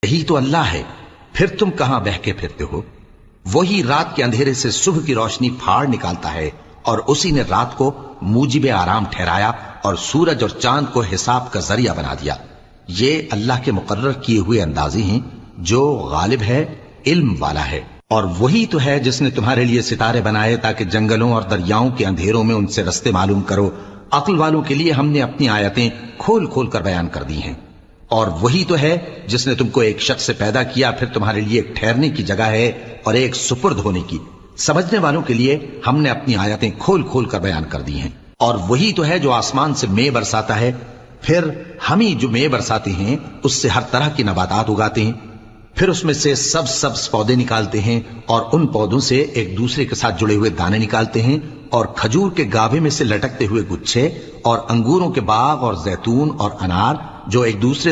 یہی تو اللہ ہے، پھر تم کہاں بہکے پھرتے ہو؟ وہی رات کے اندھیرے سے صبح کی روشنی پھاڑ نکالتا ہے، اور اسی نے رات کو موجب آرام ٹھہرایا اور سورج اور چاند کو حساب کا ذریعہ بنا دیا۔ یہ اللہ کے مقرر کیے ہوئے اندازے ہیں جو غالب ہے، علم والا ہے۔ اور وہی تو ہے جس نے تمہارے لیے ستارے بنائے تاکہ جنگلوں اور دریاؤں کے اندھیروں میں ان سے رستے معلوم کرو۔ عقل والوں کے لیے ہم نے اپنی آیتیں کھول کھول کر بیان کر دی ہیں۔ اور وہی تو ہے جس نے تم کو ایک شخص سے پیدا کیا، پھر تمہارے لیے ایک ٹھہرنے کی جگہ ہے اور ایک سپرد ہونے کی۔ سمجھنے والوں کے لیے ہم نے اپنی آیتیں کھول کھول کر بیان کر دی ہیں۔ اور وہی تو ہے جو آسمان سے مے برساتا ہے، پھر ہم ہی جو مے برساتے ہیں اس سے ہر طرح کی نباتات اگاتے ہیں، پھر اس میں سے سبز پودے نکالتے ہیں اور ان پودوں سے ایک دوسرے کے ساتھ جڑے ہوئے دانے نکالتے ہیں، اور کھجور کے گاوے میں سے لٹکتے ہوئے گچھے، اور انگوروں کے باغ اور زیتون اور انار جو ایک دوسرے سے